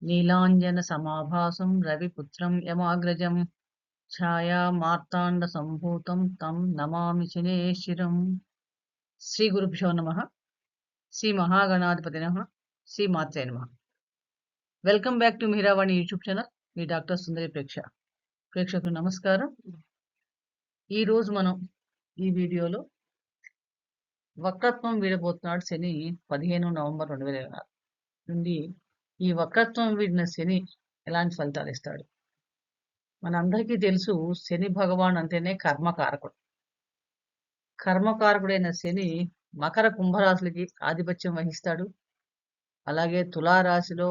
నీలాంజనసమాభాసం రవిపుత్రం యమాగ్రజం ఛాయామార్తాండసంభూతం తం నమామి శనేశ్వరం. శ్రీ గురుభ్యో నమః. శ్రీ మహాగణాధిపతి నమః. శ్రీ మాత్రే నమః. Welcome back to Meeravani YouTube channel. మీ డాక్టర్ సుందరి ప్రేక్షకులు నమస్కారం. ఈరోజు మనం ఈ వీడియోలో వక్రత్వం వీడబోతున్నాడు శని 15 నవంబర్ 2024 నుండి. ఈ వక్రత్వం వీడిన శని ఎలాంటి ఫలితాలు ఇస్తాడు? మనందరికీ తెలుసు, శని భగవాన్ అంటేనే కర్మకారకుడు. కర్మకారకుడైన శని మకర కుంభరాశులకి ఆధిపత్యం వహిస్తాడు. అలాగే తులారాశిలో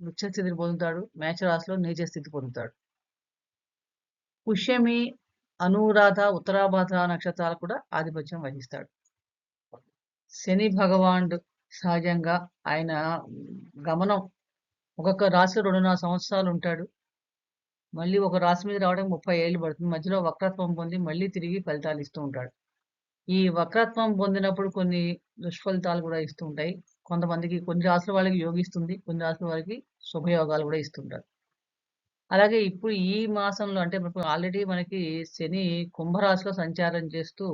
ఉచ్చ స్థితిని పొందుతాడు, మేషరాశిలో నీచ స్థితి పొందుతాడు. పుష్యమి, అనురాధ, ఉత్తరాభాద్ర నక్షత్రాలు కూడా ఆధిపత్యం వహిస్తాడు. శని భగవానుడు సహజంగా ఆయన గమనం ఒక్కొక్క రాశిలో 2.5 సంవత్సరాలు ఉంటాడు. మళ్ళీ ఒక రాశి మీద రావడం 30 ఏళ్ళు పడుతుంది. మధ్యలో వక్రత్వం పొంది మళ్ళీ తిరిగి ఫలితాలు ఇస్తూ ఉంటాడు. ఈ వక్రత్వం పొందినప్పుడు కొన్ని దుష్ఫలితాలు కూడా ఇస్తూ ఉంటాయి. కొంతమందికి కొన్ని రాశుల వాళ్ళకి యోగిస్తుంది, కొన్ని రాశుల వారికి శుభయోగాలు కూడా ఇస్తుంటారు. అలాగే ఇప్పుడు ఈ మాసంలో అంటే ఆల్రెడీ మనకి శని కుంభరాశిలో సంచారం చేస్తూ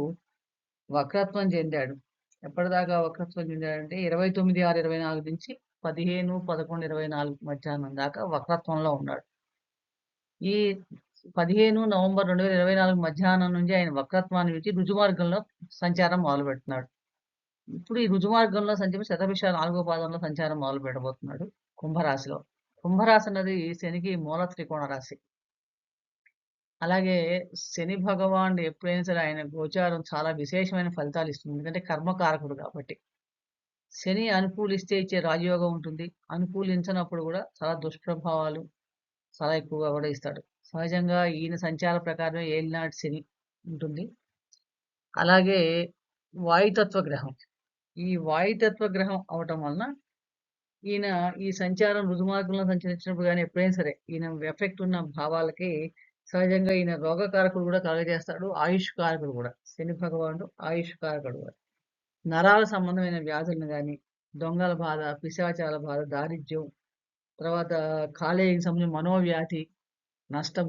వక్రత్వం చెందాడు. ఎప్పటిదాకా వక్రత్వం చెందాడంటే 29/6/24 నుంచి 15/11/24 మధ్యాహ్నం దాకా వక్రత్వంలో ఉన్నాడు. ఈ 15 నవంబర్ 2024 మధ్యాహ్నం నుంచి ఆయన వక్రత్వాన్ని విడిచి రుజుమార్గంలో సంచారం మొదలుపెడుతున్నాడు. ఇప్పుడు ఈ రుజుమార్గంలో సంచరించి శతభిష 4వ పాదంలో సంచారం మొదలు పెట్టబోతున్నాడు కుంభరాశిలో. కుంభరాశి అన్నది శనికి మూల త్రికోణ రాశి. అలాగే శని భగవానుడు ఎప్పుడైనా సరే ఆయన గోచారం చాలా విశేషమైన ఫలితాలు ఇస్తుంది. ఎందుకంటే కర్మకారకుడు కాబట్టి. శని అనుకూలిస్తే ఇచ్చే రాజయోగం ఉంటుంది. అనుకూలించినప్పుడు కూడా చాలా దుష్ప్రభావాలు చాలా ఎక్కువగా కూడా ఇస్తాడు. సహజంగా ఈయన సంచార ప్రకారం ఏలినాటి శని ఉంటుంది. అలాగే వాయుతత్వ గ్రహం. ఈ వాయుతత్వ గ్రహం అవటం వలన ఈయన ఈ సంచారం రుజుమార్గంలో సంచరించినప్పుడు కానీ ఎప్పుడైనా సరే ఈయన ఎఫెక్ట్ ఉన్న భావాలకి సహజంగా ఈయన రోగకారకుడు కూడా కలుగజేస్తాడు. ఆయుష్ కారకుడు కూడా. శని భగవానుడు ఆయుష్ కారకుడు కూడా. నరాల సంబంధమైన వ్యాధులను కానీ, దొంగల బాధ, పిశాచాల బాధ, దారిద్ర్యం, తర్వాత కాలేయం సంబంధించిన మనోవ్యాధి,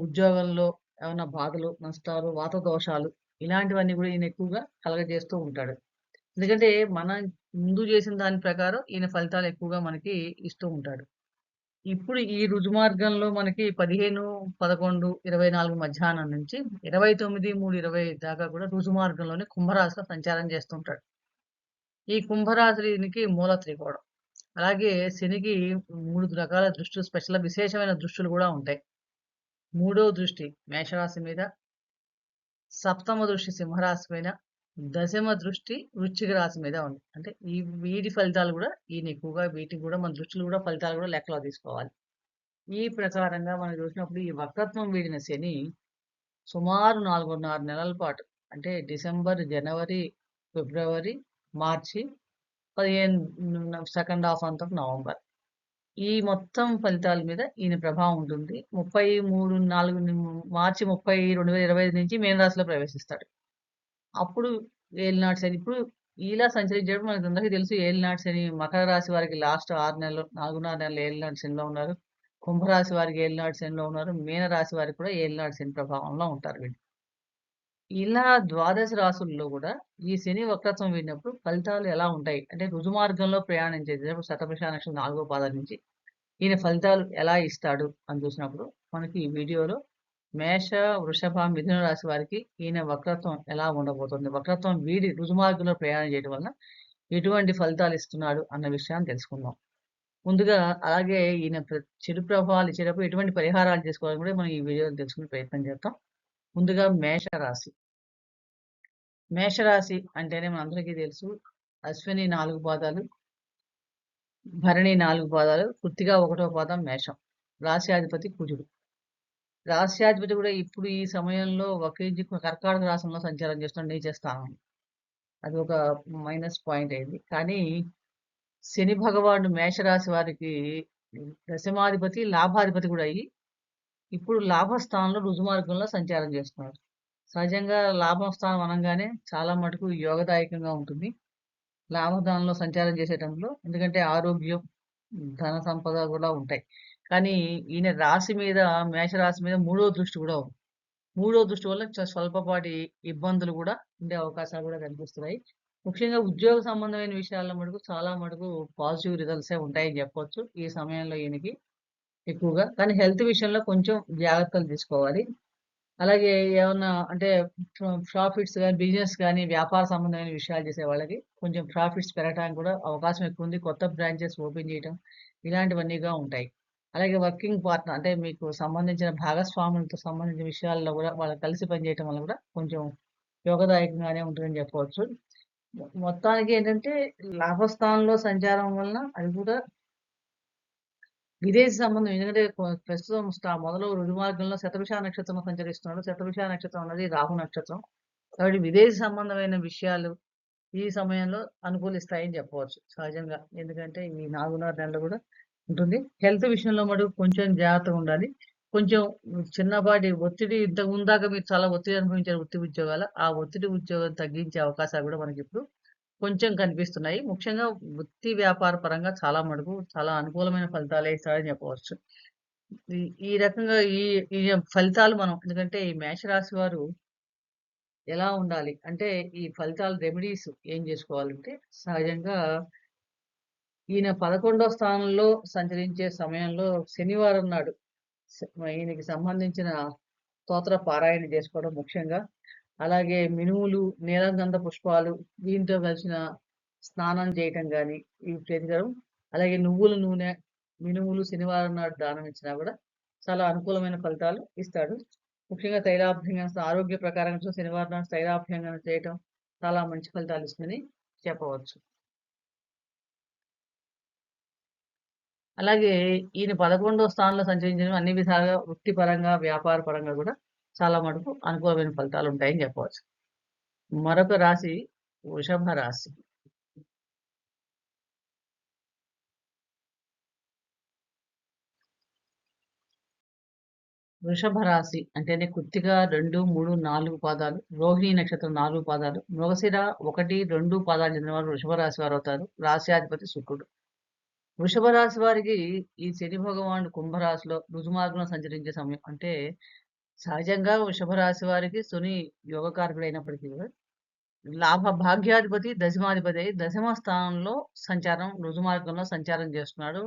ఉద్యోగంలో ఏమైనా బాధలు, నష్టాలు, వాత దోషాలు ఇలాంటివన్నీ కూడా ఈయన ఎక్కువగా కలగజేస్తూ ఉంటాడు. ఎందుకంటే మనం ముందు చేసిన దాని ప్రకారం ఈయన ఫలితాలు ఎక్కువగా మనకి ఇస్తూ ఉంటాడు. ఇప్పుడు ఈ రుజుమార్గంలో మనకి 15/11/24 మధ్యాహ్నం నుంచి 29/3/25 దాకా కూడా రుజుమార్గంలోనే కుంభరాశిలో సంచారం చేస్తుంటాడు. ఈ కుంభరాశికి మూల త్రికోణం. అలాగే శనికి 3 రకాల దృష్టులు, విశేషమైన దృష్టులు కూడా ఉంటాయి. 3వ దృష్టి మేషరాశి మీద, సప్తమ దృష్టి సింహరాశి మీద, దశమ దృష్టి వృశ్చిక రాశి మీద ఉంది. అంటే వీటి ఫలితాలు కూడా ఈయన ఎక్కువగా వీటికి కూడా మన దృష్టిలు కూడా ఫలితాలు కూడా లెక్కలో తీసుకోవాలి. ఈ ప్రకారంగా మనం చూసినప్పుడు ఈ వక్రత్వం వీడిన శని సుమారు 4.5 నెలల పాటు అంటే డిసెంబర్, జనవరి, ఫిబ్రవరి, మార్చి, 15 సెకండ్ హాఫ్ అంతా నవంబర్, ఈ మొత్తం ఫలితాల మీద ఈయన ప్రభావం ఉంటుంది. 33 మార్చి 30 2025 నుంచి మీనరాశిలో ప్రవేశిస్తాడు. అప్పుడు ఏలినాటి శని. ఇప్పుడు ఇలా సంచరించేటప్పుడు మనకు అందరికీ తెలుసు, ఏలినాటి శని మకర రాశి వారికి లాస్ట్ 6 నెలలు 4.5 నెలలు ఏలినాటి శనిలో ఉన్నారు. కుంభరాశి వారికి ఏలినాటి శనిలో ఉన్నారు. మీన రాశి వారికి కూడా ఏలినాటి శని ప్రభావంలో ఉంటారు వీళ్ళు. ఇలా ద్వాదశ రాశుల్లో కూడా ఈ శని వక్రత్వం వీడినప్పుడు ఫలితాలు ఎలా ఉంటాయి అంటే రుజుమార్గంలో ప్రయాణం చేసేటప్పుడు శతభిష నక్షత్రం 4వ పాదం నుంచి ఈయన ఫలితాలు ఎలా ఇస్తాడు అని చూసినప్పుడు మనకి ఈ వీడియోలో మేష, వృషభ, మిథున రాశి వారికి ఈయన వక్రత్వం ఎలా ఉండబోతుంది, వక్రత్వం వీడి రుజుమార్గంలో ప్రయాణం చేయడం వల్ల ఎటువంటి ఫలితాలు ఇస్తున్నాడు అన్న విషయాన్ని తెలుసుకుందాం. ముందుగా అలాగే ఈయన చెడు ప్రభావాలు ఇచ్చేటప్పుడు ఎటువంటి పరిహారాలు చేసుకోవాలని కూడా మనం ఈ వీడియోలో తెలుసుకునే ప్రయత్నం చేద్దాం. ముందుగా మేషరాశి. మేషరాశి అంటేనే మనందరికీ తెలుసు, అశ్విని 4 పాదాలు, భరణి 4 పాదాలు, కృత్తిక 1వ పాదం మేషం. రాశ్యాధిపతి కుజుడు. రాశ్యాధిపతి కూడా ఇప్పుడు ఈ సమయంలో వక్రించి కర్కాటక రాశిలో సంచారం చేస్తున్న నీచ స్థానం. అది ఒక మైనస్ పాయింట్ అయింది. కానీ శని భగవానుడు మేషరాశి వారికి దశమాధిపతి, లాభాధిపతి కూడా అయ్యి ఇప్పుడు లాభస్థానంలో రుజుమార్గంలో సంచారం చేస్తున్నాడు. సహజంగా లాభస్థానం అనగానే చాలా మటుకు యోగదాయకంగా ఉంటుంది లాభస్థానంలో సంచారం చేసేటంలో. ఎందుకంటే ఆరోగ్యం, ధన సంపద కూడా ఉంటాయి. కానీ ఈయన రాశి మీద మేషరాశి మీద మూడో దృష్టి కూడా ఉంది. మూడో దృష్టి వల్ల స్వల్పపాటి ఇబ్బందులు కూడా ఉండే అవకాశాలు కూడా కనిపిస్తున్నాయి. ముఖ్యంగా ఉద్యోగ సంబంధమైన విషయాల్లో మటుకు చాలా మటుకు పాజిటివ్ రిజల్ట్సే ఉంటాయని చెప్పొచ్చు. ఈ సమయంలో ఈయనకి ఎక్కువగా. కానీ హెల్త్ విషయంలో కొంచెం జాగ్రత్తలు తీసుకోవాలి. అలాగే ఏమన్నా అంటే ప్రాఫిట్స్ గాని, బిజినెస్ గాని, వ్యాపార సంబంధమైన విషయాలు చేసే వాళ్ళకి కొంచెం ప్రాఫిట్స్ పెరగటానికి కూడా అవకాశం ఎక్కువుంది. కొత్త బ్రాంచెస్ ఓపెన్ చేయటం ఇలాంటివన్నీగా ఉంటాయి. అలాగే వర్కింగ్ పార్ట్నర్ అంటే మీకు సంబంధించిన భాగస్వాములతో సంబంధించిన విషయాల్లో గూడా వాళ్ళు కలిసి పనిచేయటం వల్ల గూడా కొంచెం యోగదాయకంగానే ఉంటుందని చెప్పవచ్చు. మొత్తానికి ఏంటంటే లాభస్థానంలో సంచారం వలన అది కూడా విదేశీ సంబంధం ఎందుకంటే ప్రస్తుతం మొదలు రుజుమార్గంలో శతభిష నక్షత్రంలో సంచరిస్తున్నాడు. శతభిష నక్షత్రం అన్నది రాహు నక్షత్రం. కాబట్టి విదేశీ సంబంధమైన విషయాలు ఈ సమయంలో అనుకూలిస్తాయని చెప్పవచ్చు సహజంగా. ఎందుకంటే ఈ 4.5 నెలలు కూడా ఉంటుంది. హెల్త్ విషయంలో మటుకు కొంచెం జాగ్రత్తగా ఉండాలి. కొంచెం చిన్నపాటి ఒత్తిడి ఇంతకు ముందాక మీరు చాలా ఒత్తిడి అనుభవించారు వృత్తి ఉద్యోగాల. ఆ ఒత్తిడి ఉద్యోగం తగ్గించే అవకాశాలు కూడా మనకిప్పుడు కొంచెం కనిపిస్తున్నాయి. ముఖ్యంగా వృత్తి వ్యాపార పరంగా చాలా మటుకు చాలా అనుకూలమైన ఫలితాలే ఇస్తాడని చెప్పవచ్చు. ఈ ఈ రకంగా ఈ ఈ ఫలితాలు మనం ఎందుకంటే ఈ మేషరాశి వారు ఎలా ఉండాలి? అంటే ఈ ఫలితాలు రెమెడీస్ ఏం జేసుకోవాలంటే సహజంగా ఈయన 11వ స్థానంలో సంచరించే సమయంలో శనివారం నాడు ఈయనకి సంబంధించిన స్తోత్ర పారాయణ జేసుకోవడం ముఖ్యంగా. అలాగే మినుములు, నీలగంధ పుష్పాలు దీంతో కలిసిన స్నానం చేయటం గాని, ఇవి చేశారు. అలాగే నువ్వుల నూనె, మినుములు శనివారం నాడు దానం ఇచ్చినా గూడా చాలా అనుకూలమైన ఫలితాలు ఇస్తాడు. ముఖ్యంగా తైలాభ్యంగన ఆరోగ్య ప్రకారంగా శనివారం నాడు తైలాభ్యంగన చేయటం చాలా మంచి ఫలితాలిస్తుందని చెప్పవచ్చు. అలాగే ఈయన 11వ స్థానంలో సంచరించడం అన్ని విధాలుగా వృత్తిపరంగా, వ్యాపార పరంగా గూడా చాలా మటుకు అనుకూలమైన ఫలితాలుంటాయని చెప్పవచ్చు. మరొక రాశి వృషభ రాశి. వృషభ రాశి అంటేనే కృత్తిక 2, 3, 4 పాదాలు, రోహిణి నక్షత్రం 4 పాదాలు, మృగశిర 1, 2 పాదాలు చెందిన వారు వృషభ రాశి వారవుతారు. రాశ్యాధిపతి శుక్రుడు. వృషభ రాశి వారికి ఈ శని భగవానుడు కుంభరాశిలో రుజుమార్గంలో సంచరించే సమయం. అంటే సహజంగా వృషభ రాశి వారికి శని యోగకారకుడైనప్పటికీ కూడా లాభ భాగ్యాధిపతి దశమాధిపతి అయి దశమ స్థానంలో సంచారం రుజుమార్గంలో సంచారం చేస్తున్నాడు.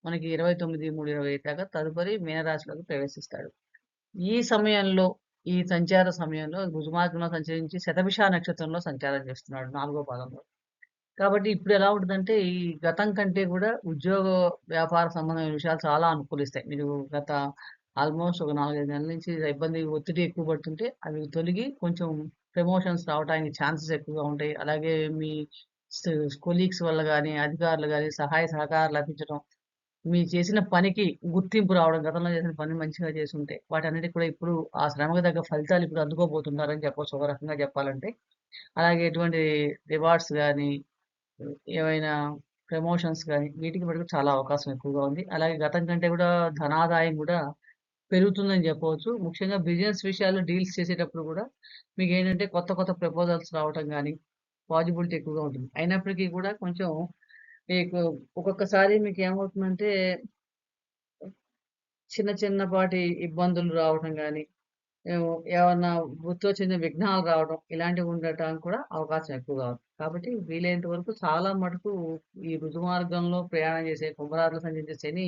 మనకి 29/3/25 దాకా తదుపరి మీనరాశిలోకి ప్రవేశిస్తాడు. ఈ సమయంలో ఈ సంచార సమయంలో రుజుమార్గంలో సంచరించి శతభిష నక్షత్రంలో సంచారం చేస్తున్నాడు 4వ పాదంలో. కాబట్టి ఇప్పుడెలా ఉంటదంటే, ఈ గతం కంటే గూడా ఉద్యోగ, వ్యాపార సంబంధమైన విషయాలు చాలా అనుకూలిస్తాయి. మీరు గత ఆల్‌మోస్ట్ ఒక 4, 5 నెలల నుంచి ఇబ్బంది, ఒత్తిడి ఎక్కువ పడుతుంటే అవి తొలగి కొంచెం ప్రమోషన్స్ రావటానికి ఛాన్సెస్ ఎక్కువగా ఉంటాయి. అలాగే మీ స్ కొలీగ్స్ వల్ల గాని, అధికారులు గాని సహాయ సహకారాలు లభించడం, మీరు చేసిన పనికి గుర్తింపు రావడం, గతంలో చేసిన పని మంచిగా చేసుంటే, వాటన్నిటికి కూడా ఇప్పుడు ఆ శ్రమకు తగ్గ ఫలితాలు ఇప్పుడు అందుకోబోతున్నారని చెప్పొచ్చు ఒక రకంగా చెప్పాలంటే. అలాగే ఎటువంటి రివార్డ్స్ గాని ఏవైనా ప్రమోషన్స్ గాని, వీటికి మటుకు చాలా అవకాశం ఎక్కువగా ఉంది. అలాగే గతం కంటే గూడా ధనాదాయం గూడా పెరుగుతుందని జెప్పవచ్చు. ముఖ్యంగా బిజినెస్ విషయాల్లో డీల్స్ చేసేటప్పుడు గూడా మీకేంటంటే కొత్త కొత్త ప్రపోజల్స్ రావటం గాని, పాజిబిలిటీ ఎక్కువగా ఉంటుంది. అయినప్పటికీ కూడా కొంచెం మీకు ఒక్కొక్కసారి మీకేమవుతుందంటే చిన్న చిన్నపాటి ఇబ్బందులు రావటం గాని, ఏమన్నా వృత్తిలో చిన్న విఘ్నాలు రావడం ఇలాంటివి ఉండటానికి కూడా అవకాశం ఎక్కువగా ఉంది. కాబట్టి వీలైనంత వరకు చాలా మటుకు ఈ రుజుమార్గంలో ప్రయాణం చేసే కుంభరాశిలో సంచరించే శని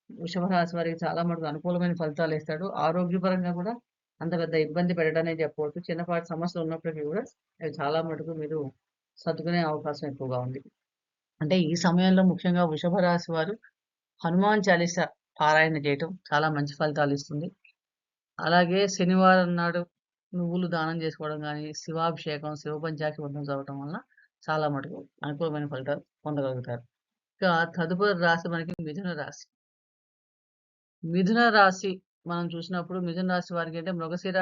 వృషభ రాశి వారికి చాలా మటుకు అనుకూలమైన ఫలితాలిస్తాడు. ఆరోగ్యపరంగా కూడా అంత పెద్ద ఇబ్బంది పెట్టడనే చెప్పవచ్చు. చిన్నపాటి సమస్యలు ఉన్నప్పటికీ కూడా అవి చాలా మటుకు మీరు సర్దుకునే అవకాశం ఎక్కువగా ఉంది. అంటే ఈ సమయంలో ముఖ్యంగా వృషభ రాశి వారు హనుమాన్ చాలీసా పారాయణ చేయటం చాలా మంచి ఫలితాలిస్తుంది. అలాగే శనివారం నాడు నువ్వులు దానం చేసుకోవడం గాని, శివాభిషేకం, శివ పంచాక్షరి చదవటం వలన చాలా మటుకు అనుకూలమైన ఫలితాలు పొందగలుగుతారు. ఇక తదుపరి రాశి మనకి మిథున రాశి. మిథున రాశి మనం చూసినప్పుడు మిథున రాశి వారికంటే మృగశిర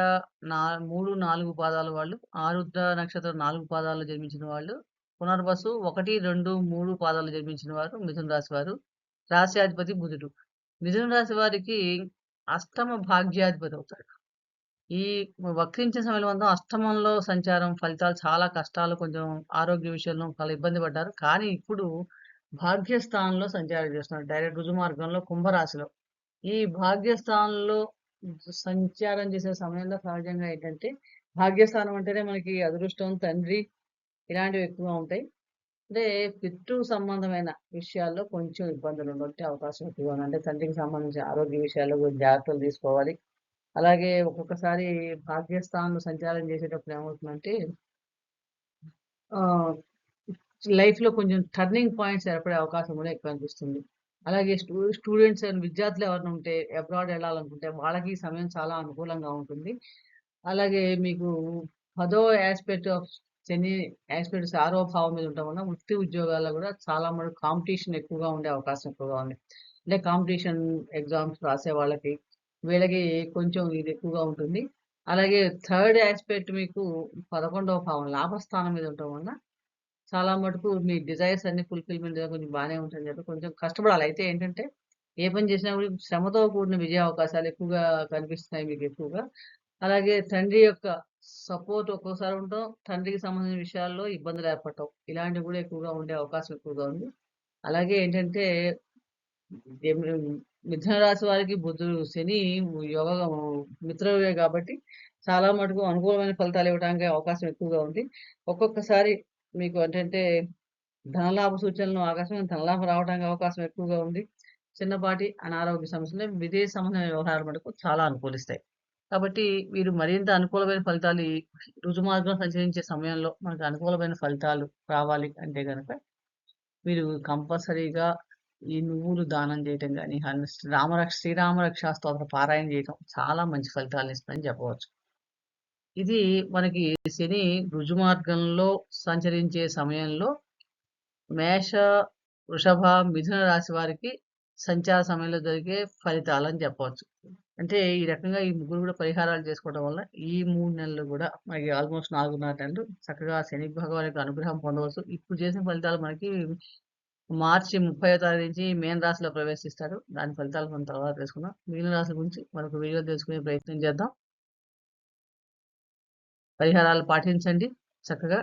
3, 4 పాదాల వాళ్ళు, ఆరుద్ర నక్షత్రం 4 పాదాల్లో జన్మించిన వాళ్ళు, పునర్వసు 1, 2, 3 పాదాల్లో జన్మించిన వారు మిథున రాశి వారు. రాశ్యాధిపతి బుధుడు. మిథున రాశి వారికి అష్టమ భాగ్యాధిపతి అవుతాడు. ఈ వక్రించిన సమయంలో మాత్రం అష్టమంలో సంచారం ఫలితాలు చాలా కష్టాలు కొంచెం ఆరోగ్య విషయంలో చాలా ఇబ్బంది పడ్డారు. కానీ ఇప్పుడు భాగ్యస్థానంలో సంచారం చేస్తున్నాడు. డైరెక్ట్ రుజు మార్గంలో కుంభరాశిలో. ఈ భాగ్యస్థానంలో సంచారం చేసే సమయంలో సహజంగా ఏంటంటే, భాగ్యస్థానం అంటేనే మనకి అదృష్టం, తండ్రి ఇలాంటివి ఎక్కువగా ఉంటాయి. అంటే పితృ సంబంధమైన విషయాల్లో కొంచెం ఇబ్బందులు ఉండే అవకాశం ఎక్కువగా ఉంది. అంటే తండ్రికి సంబంధించిన ఆరోగ్య విషయాల్లో కొంచెం జాగ్రత్తలు తీసుకోవాలి. అలాగే ఒక్కొక్కసారి భాగ్యస్థానంలో సంచారం చేసేటప్పుడు ఏమవుతుందంటే ఆహ్, లైఫ్‌లో కొంచెం టర్నింగ్ పాయింట్స్ ఏర్పడే అవకాశం కూడా ఎక్కువ అనిపిస్తుంది. అలాగే స్టూడెంట్స్ అండ్ విద్యార్థులు ఎవరైనా ఉంటే అబ్రాడ్ ఎళ్ళాలనుకుంటే వాళ్ళకి ఈ సమయం చాలా అనుకూలంగా ఉంటుంది. అలాగే మీకు 10వ యాస్పెక్ట్ ఆఫ్ శని యాస్పెక్ట్ సార్వభావం మీద ఉండటం వల్ల వృత్తి ఉద్యోగాల్లో కూడా చాలా మటుకు కాంపిటీషన్ ఎక్కువగా ఉండే అవకాశం ఎక్కువగా ఉంది. అంటే కాంపిటీషన్ ఎగ్జామ్స్ రాసే వాళ్ళకి, వీళ్ళకి కొంచెం ఇది ఎక్కువగా ఉంటుంది. అలాగే థర్డ్ యాస్పెక్ట్ మీకు 11వ భావం లాభస్థానం మీద ఉండటం వలన చాలా మటుకు మీ డిజైర్స్ అన్నీ ఫుల్‌ఫిల్‌మెంట్‌గా కొంచెం బానే ఉంటదని చెప్పి కొంచెం కష్టపడాలి. అయితే ఏంటంటే, ఏ పని చేసినా కూడా శ్రమతో కూడిన విజయ అవకాశాలు ఎక్కువగా కనిపిస్తున్నాయి మీకెక్కువగా. అలాగే తండ్రి యొక్క సపోర్ట్ ఒక్కోసారి ఉండటం, తండ్రికి సంబంధించిన విషయాల్లో ఇబ్బందులు ఏర్పడటం. ఇలాంటివి కూడా ఎక్కువగా ఉండే అవకాశం ఎక్కువగా ఉంది. అలాగే ఏంటంటే, ఏమి మిథున రాశి వారికి బుధుడు, శని యోగ మిత్రుడే కాబట్టి చాలా మటుకు అనుకూలమైన ఫలితాలు ఇవ్వడానికి అవకాశం ఎక్కువగా ఉంది. ఒక్కొక్కసారి మీకు ఏంటంటే ధనలాభ సూచనలు ఆకస్మిక ధనలాభం రావడానికి అవకాశం ఎక్కువగా ఉంది. చిన్నపాటి అనారోగ్య సమస్యలు, విదేశీ సంబంధమైన వ్యవహారాలు మటుకు చాలా అనుకూలిస్తాయి. కాబట్టి వీరు మరింత అనుకూలమైన ఫలితాలు ఈ రుజుమార్గం సంచరించే సమయంలో మనకు అనుకూలమైన ఫలితాలు రావాలి అంటే గనక మీరు కంపల్సరీగా ఈ నువ్వులు దానం చేయటం గాని, శ్రీరామ రక్షా స్తోత్ర పారాయణ చేయటం చాలా మంచి ఫలితాలనిస్తుందని చెప్పవచ్చు. ఇది మనకి శని రుజుమార్గంలో సంచరించే సమయంలో మేష, వృషభ, మిథున రాశి వారికి సంచార సమయంలో జరిగే ఫలితాలని చెప్పవచ్చు. అంటే ఈ రకంగా ఈ ముగ్గురు కూడా పరిహారాలు చేసుకోవడం వల్ల ఈ 3 నెలలు గూడా మనకి ఆల్‌మోస్ట్ 4.5 నెలలు చక్కగా శని భగవాన్ యొక్క అనుగ్రహం పొందవచ్చు. ఇప్పుడు చేసిన ఫలితాలు మనకి మార్చి 30వ తారీఖు నుంచి మీన రాశిలో ప్రవేశిస్తాడు. దాని ఫలితాలు మనం తర్వాత తెలుసుకుందాం. మిగిలిన రాశుల గురించి మరొక వీడియోలో తెలుసుకునే ప్రయత్నం చేద్దాం. పరిహారాలు పాటించండి చక్కగా.